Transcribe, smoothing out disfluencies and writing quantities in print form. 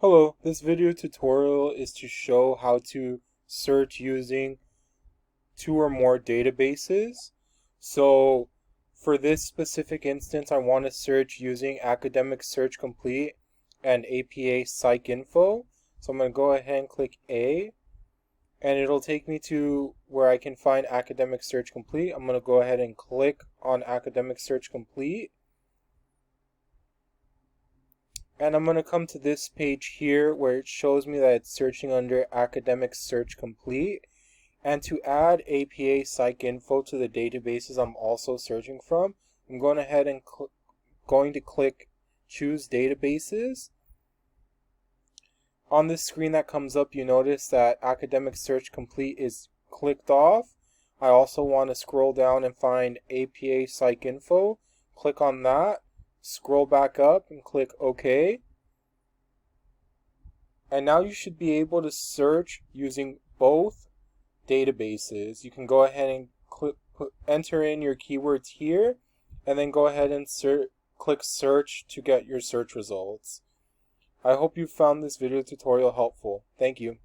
Hello, this video tutorial is to show how to search using two or more databases. So for this specific instance, I want to search using Academic Search Complete and APA PsycInfo. So I'm going to go ahead and click A, and it'll take me to where I can find Academic Search Complete. I'm going to go ahead and click on Academic Search Complete. And I'm going to come to this page here where it shows me that it's searching under Academic Search Complete. And to add APA PsycInfo to the databases I'm also searching from, I'm going ahead and going to click Choose Databases. On this screen that comes up, you notice that Academic Search Complete is clicked off. I also want to scroll down and find APA PsycInfo. Click on that. Scroll back up and click OK. And now you should be able to search using both databases. You can go ahead and enter in your keywords here, and then go ahead and click search to get your search results. I hope you found this video tutorial helpful. Thank you.